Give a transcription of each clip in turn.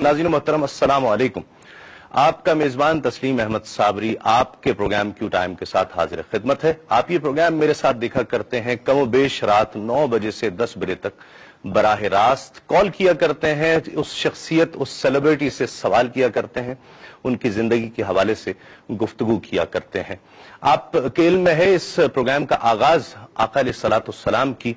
ناظرین محترم السلام علیکم. آپ کا میزبان تسلیم احمد صابری آپ کے پروگرام کیو ٹائم کے ساتھ حاضر خدمت ہے. آپ یہ پروگرام میرے ساتھ دیکھا کرتے ہیں کم و بیش رات 9 بجے سے 10 بجے تک براہ راست کال کیا کرتے ہیں, اس شخصیت اس سیلیبریٹی سے سوال کیا کرتے ہیں, ان کی زندگی کے حوالے سے گفتگو کیا کرتے ہیں. آپ کے علم میں ہے اس پروگرام کا آغاز آقا علیہ الصلوۃ والسلام کی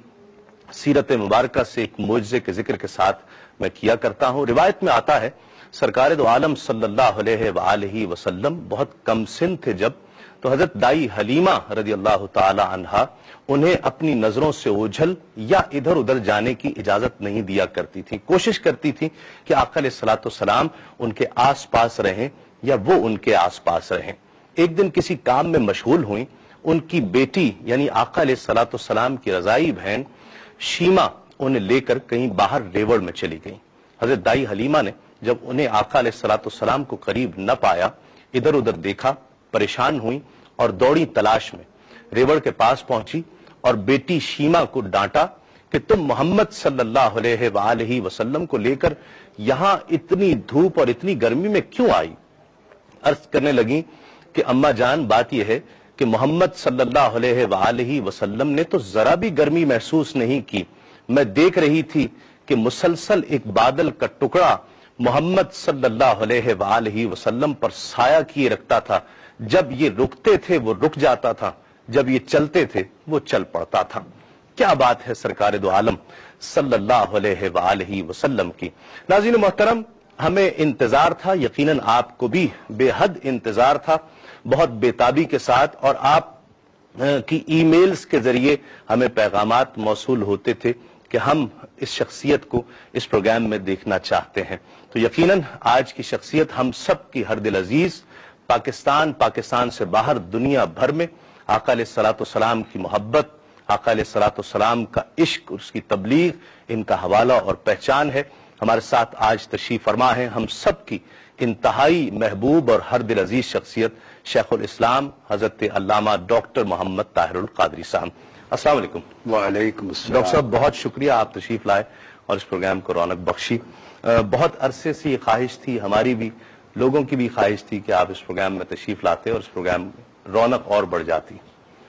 سیرت مبارکہ سے ایک معجزے کے ذکر کے ساتھ میں کیا کرتا ہوں. روایت میں آتا ہے سرکار دو عالم صلی اللہ علیہ وآلہ وسلم بہت کم سن تھے جب, تو حضرت دائی حلیمہ رضی اللہ تعالی عنہا انہیں اپنی نظروں سے اوجھل یا ادھر ادھر جانے کی اجازت نہیں دیا کرتی تھی. کوشش کرتی تھی کہ آقا علیہ الصلوۃ والسلام ان کے آس پاس رہیں یا وہ ان کے آس پاس رہیں. ایک دن کسی کام میں مشغول ہوئیں, ان کی بیٹی یعنی آقا علیہ الصلوۃ والسلام کی رضائی بہن شیما انہیں لے کر کہیں باہر ریوڑ میں چلی گئیں. حضرت دائی حلیمہ نے جب انہیں آقا علیہ الصلوۃ والسلام کو قریب نہ پایا, ادھر ادھر دیکھا, پریشان ہوئیں اور دوڑی تلاش میں ریوڑ کے پاس پہنچی اور بیٹی شیما کو ڈانٹا کہ تم محمد صلی اللہ علیہ وآلہ وسلم کو لے کر یہاں اتنی دھوپ اور اتنی گرمی میں کیوں آئی. عرض کرنے لگیں کہ اماں جان بات یہ ہے کہ محمد صلی اللہ علیہ وآلہ وسلم نے تو ذرا بھی گرمی محسوس نہیں کی. میں دیکھ رہی تھی کہ مسلسل ایک بادل کا ٹکڑا محمد صلی اللہ علیہ وآلہ وسلم پر سایہ کیے رکھتا تھا. جب یہ رکتے تھے وہ رک جاتا تھا, جب یہ چلتے تھے وہ چل پڑتا تھا. کیا بات ہے سرکار دو عالم صلی اللہ علیہ وآلہ وسلم کی. ناظرین محترم, ہمیں انتظار تھا, یقیناً آپ کو بھی بے حد انتظار تھا, بہت بےتابی کے ساتھ, اور آپ کی ای میلز کے ذریعے ہمیں پیغامات موصول ہوتے تھے کہ ہم اس شخصیت کو اس پروگرام میں دیکھنا چاہتے ہیں. تو یقیناً آج کی شخصیت ہم سب کی ہر دل عزیز, پاکستان سے باہر دنیا بھر میں آقا علیہ الصلوۃ والسلام کی محبت, آقا علیہ الصلوۃ والسلام کا عشق, اس کی تبلیغ, ان کا حوالہ اور پہچان ہے. ہمارے ساتھ آج تشریف فرما ہے ہم سب کی انتہائی محبوب اور ہر دل عزیز شخصیت شیخ الاسلام حضرت علامہ ڈاکٹر محمد طاہر القادری صاحب. السلام علیکم. وعلیکم السلام. ڈاکٹر صاحب بہت شکریہ, آپ تشریف لائے اور اس پروگرام کو رونق بخشی. بہت عرصے سے یہ خواہش تھی, ہماری بھی, لوگوں کی بھی خواہش تھی کہ آپ اس پروگرام میں تشریف لاتے اور اس پروگرام میں رونق اور بڑھ جاتی.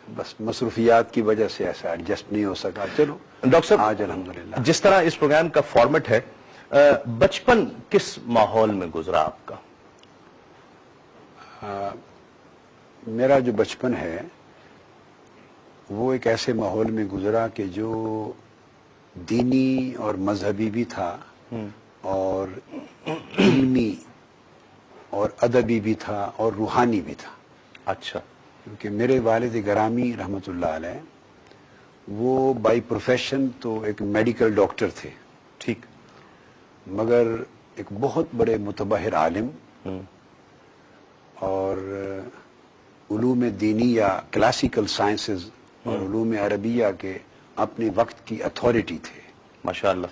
بس مصروفیات کی وجہ سے ایسا ایڈجسٹ نہیں ہو سکا. چلو ڈاکٹر صاحب, آج الحمدللہ جس طرح اس پروگرام کا فارمیٹ ہے, بچپن کس ماحول میں گزرا آپ کا؟ میرا جو بچپن ہے وہ ایک ایسے ماحول میں گزرا کہ جو دینی اور مذہبی بھی تھا اور علمی اور ادبی بھی تھا اور روحانی بھی تھا. اچھا. کیونکہ میرے والد گرامی رحمۃ اللہ علیہ وہ بائی پروفیشن تو ایک میڈیکل ڈاکٹر تھے, ٹھیک, مگر ایک بہت بڑے متبحر عالم اور علوم دینی یا کلاسیکل سائنسز اور علوم عربیہ کے اپنے وقت کی اتھارٹی تھے ماشاءاللہ.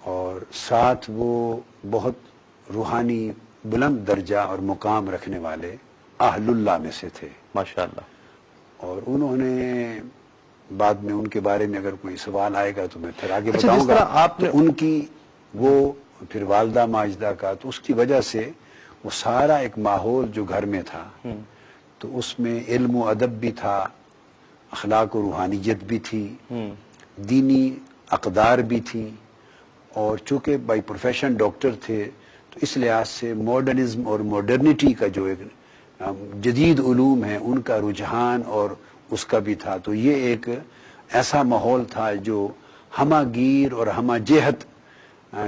اور ساتھ وہ بہت روحانی بلند درجہ اور مقام رکھنے والے اہل اللہ میں سے تھے ماشاءاللہ. اور انہوں نے بعد میں ان کے بارے میں اگر کوئی سوال آئے گا تو میں پھر آگے اچھا, بتاؤں جس طرح گا. آپ نے تو ان کی وہ پھر والدہ ماجدہ کا, تو اس کی وجہ سے وہ سارا ایک ماحول جو گھر میں تھا تو اس میں علم و ادب بھی تھا, اخلاق و روحانیت بھی تھی, دینی اقدار بھی تھی, اور چونکہ بائی پروفیشن ڈاکٹر تھے تو اس لحاظ سے ماڈرنزم اور ماڈرنٹی کا جو ایک جدید علوم ہے ان کا رجحان اور اس کا بھی تھا. تو یہ ایک ایسا ماحول تھا جو ہمہ گیر اور ہمہ جہت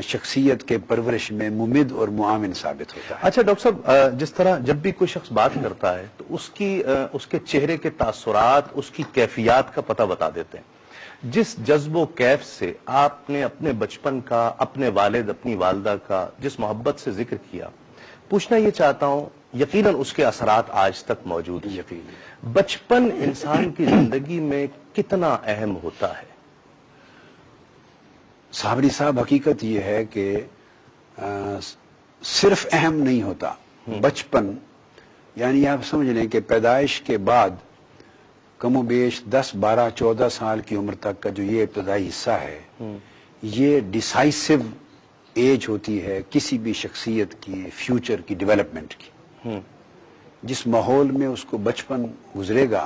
شخصیت کے پرورش میں ممد اور معاون ثابت ہوتا ہے. اچھا ڈاکٹر صاحب, جس طرح جب بھی کوئی شخص بات کرتا ہے تو اس کے چہرے کے تاثرات, اس کی کیفیات کا پتہ بتا دیتے ہیں. جس جذب و کیف سے آپ نے اپنے بچپن کا, اپنے والد اپنی والدہ کا جس محبت سے ذکر کیا, پوچھنا یہ چاہتا ہوں, یقیناً اس کے اثرات آج تک موجود ہیں. یقیناً بچپن انسان کی زندگی میں کتنا اہم ہوتا ہے؟ صابری صاحب, حقیقت یہ ہے کہ صرف اہم نہیں ہوتا. بچپن یعنی آپ سمجھ لیں کہ پیدائش کے بعد کم و بیش 10 12 14 سال کی عمر تک کا جو یہ ابتدائی حصہ ہے یہ ڈیسائسو ایج ہوتی ہے کسی بھی شخصیت کی فیوچر کی ڈیولپمنٹ کی. جس ماحول میں اس کو بچپن گزرے گا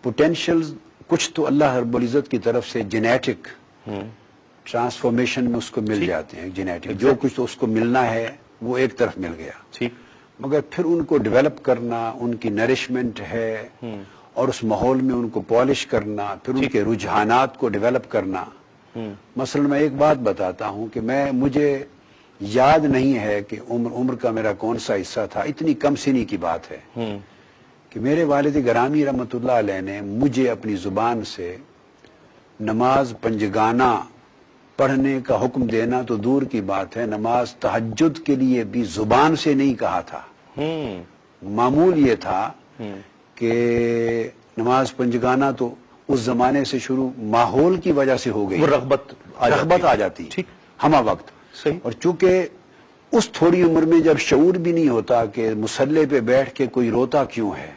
پوٹینشیل کچھ تو اللہ رب العزت کی طرف سے جینیٹک ٹرانسفارمیشن میں اس کو مل جاتے ہیں. جینیٹک جو کچھ تو اس کو ملنا ہے وہ ایک طرف مل گیا, مگر پھر ان کو ڈیولپ کرنا, ان کی نرشمنٹ ہے اور اس ماحول میں ان کو پالش کرنا, پھر ان کے رجحانات کو ڈیولپ کرنا. مثلا میں ایک بات بتاتا ہوں کہ مجھے یاد نہیں ہے کہ عمر کا میرا کون سا حصہ تھا, اتنی کم سنی کی بات ہے کہ میرے والد گرامی رحمت اللہ علیہ نے مجھے اپنی زبان سے نماز پنجگانہ پڑھنے کا حکم دینا تو دور کی بات ہے, نماز تہجد کے لیے بھی زبان سے نہیں کہا تھا. معمول یہ تھا کہ نماز پنجگانہ تو اس زمانے سے شروع ماحول کی وجہ سے ہو گئی, وہ رغبت آ جاتی ہمہ وقت. اور چونکہ اس تھوڑی عمر میں جب شعور بھی نہیں ہوتا کہ مصلے پہ بیٹھ کے کوئی روتا کیوں ہے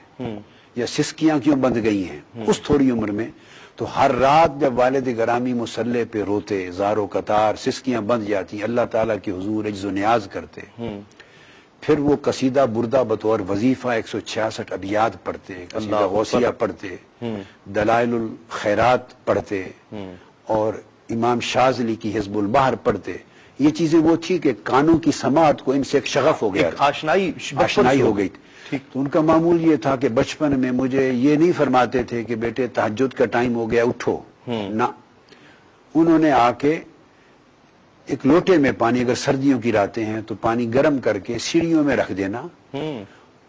یا سسکیاں کیوں بند گئی ہیں, اس تھوڑی عمر میں تو ہر رات جب والد گرامی مصلے پہ روتے, زارو قطار سسکیاں بند جاتی, اللہ تعالیٰ کی حضور عجز و نیاز کرتے, پھر وہ قصیدہ بردہ بطور وظیفہ 166 ابیات پڑھتے, قصیدہ غوثیہ پڑھتے, دلائل الخیرات پڑھتے اور امام شاذلی کی حزب البحر پڑھتے. یہ چیزیں وہ تھی کہ کانوں کی سماعت کو ان سے ایک شغف ہو گیا, آشنائی ہو گئی. تو ان کا معمول یہ تھا کہ بچپن میں مجھے یہ نہیں فرماتے تھے کہ بیٹے تہجد کا ٹائم ہو گیا اٹھو, نہ, انہوں نے آ کے ایک لوٹے میں پانی, اگر سردیوں کی راتیں ہیں تو پانی گرم کر کے سیڑھیوں میں رکھ دینا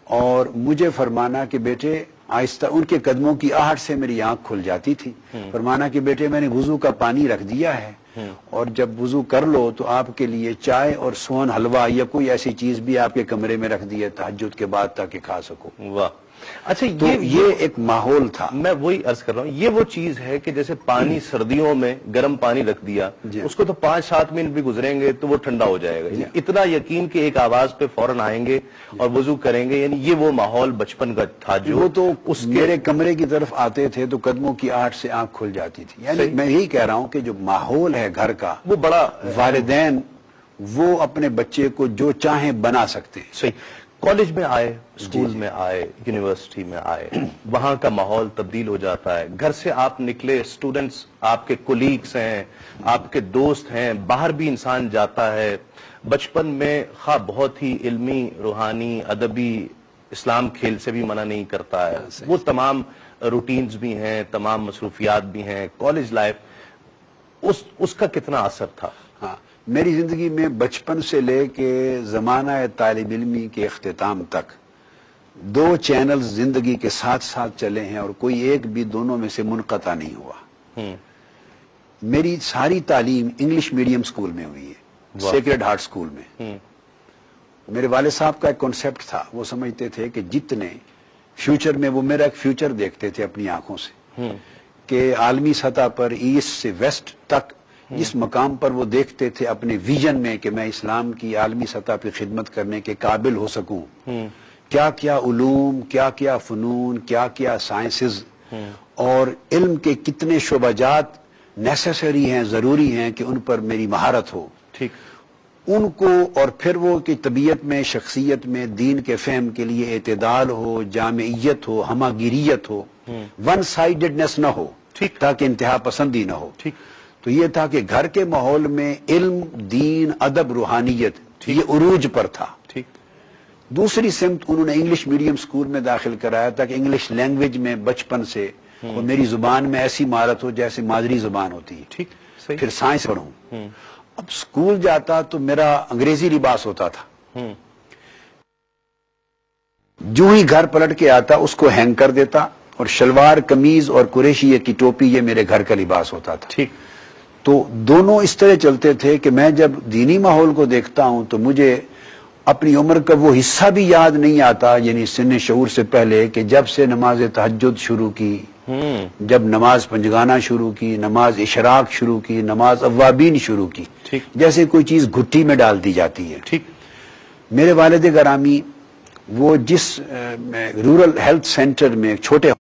اور مجھے فرمانا کہ بیٹے آہستہ, ان کے قدموں کی آہٹ سے میری آنکھ کھل جاتی تھی, فرمانا کہ بیٹے میں نے وضو کا پانی رکھ دیا ہے اور جب وضو کر لو تو آپ کے لیے چائے اور سون حلوہ یا کوئی ایسی چیز بھی آپ کے کمرے میں رکھ دی ہے تہجد کے بعد تاکہ کھا سکو. واہ, اچھا یہ ایک ماحول تھا. میں وہی عرض کر رہا ہوں, یہ وہ چیز ہے کہ جیسے پانی سردیوں میں گرم پانی رکھ دیا, اس کو تو 5-7 منٹ بھی گزریں گے تو وہ ٹھنڈا ہو جائے گا, اتنا یقین کہ ایک آواز پہ فوراً آئیں گے اور وضو کریں گے. یعنی یہ وہ ماحول بچپن کا تھا جو وہ تو اس میرے کمرے کی طرف آتے تھے تو قدموں کی آہٹ سے آنکھ کھل جاتی تھی. یعنی میں یہی کہہ رہا ہوں کہ جو ماحول ہے گھر کا وہ بڑا, والدین وہ اپنے بچے کو جو چاہیں بنا سکتے ہیں. صحیح. کالج میں آئے, اسکول میں آئے, یونیورسٹی میں آئے, وہاں کا ماحول تبدیل ہو جاتا ہے. گھر سے آپ نکلے, اسٹوڈنٹس آپ کے کولیگس ہیں, آپ کے دوست ہیں, باہر بھی انسان جاتا ہے. بچپن میں خواہ بہت ہی علمی, روحانی, ادبی, اسلام کھیل سے بھی منع نہیں کرتا ہے, وہ تمام روٹینز بھی ہیں, تمام مصروفیات بھی ہیں. کالج لائف اس کا کتنا اثر تھا؟ ہاں, میری زندگی میں بچپن سے لے کے زمانہ طالب علمی کے اختتام تک 2 چینل زندگی کے ساتھ ساتھ چلے ہیں اور کوئی ایک بھی دونوں میں سے منقطع نہیں ہوا. میری ساری تعلیم انگلش میڈیم سکول میں ہوئی ہے, سیکرڈ ہارٹ سکول میں. میرے والد صاحب کا ایک کانسیپٹ تھا, وہ سمجھتے تھے کہ جتنے فیوچر میں, وہ میرا ایک فیوچر دیکھتے تھے اپنی آنکھوں سے کہ عالمی سطح پر ایسٹ سے ویسٹ تک جس مقام پر وہ دیکھتے تھے اپنے ویژن میں کہ میں اسلام کی عالمی سطح پہ خدمت کرنے کے قابل ہو سکوں, کیا کیا علوم, کیا کیا فنون, کیا کیا سائنسز اور علم کے کتنے شعبات نیسیسری ہیں, ضروری ہیں کہ ان پر میری مہارت ہو. ان کو, اور پھر وہ کہ طبیعت میں, شخصیت میں دین کے فہم کے لیے اعتدال ہو, جامعیت ہو, ہمہ گیریت ہو, ون سائیڈڈنس نہ ہو, تاکہ انتہا پسندی نہ ہو. تو یہ تھا کہ گھر کے ماحول میں علم, دین, ادب, روحانیت یہ عروج پر تھا. دوسری سمت انہوں نے انگلش میڈیم سکول میں داخل کرایا تاکہ انگلش لینگویج میں بچپن سے اور میری زبان میں ایسی مہارت ہو جیسے مادری زبان ہوتی ہے. پھر سائنس پڑھوں. اب سکول جاتا تو میرا انگریزی لباس ہوتا تھا, جو ہی گھر پلٹ کے آتا اس کو ہینگ کر دیتا, اور شلوار قمیض اور قریشی کی ٹوپی یہ میرے گھر کا لباس ہوتا تھا. تو دونوں اس طرح چلتے تھے کہ میں جب دینی ماحول کو دیکھتا ہوں تو مجھے اپنی عمر کا وہ حصہ بھی یاد نہیں آتا, یعنی سن شعور سے پہلے, کہ جب سے نماز تہجد شروع کی, جب نماز پنجگانہ شروع کی, نماز اشراق شروع کی, نماز اوابین شروع کی, جیسے کوئی چیز گھٹی میں ڈال دی جاتی ہے. میرے والد گرامی وہ جس رورل ہیلتھ سینٹر میں, چھوٹے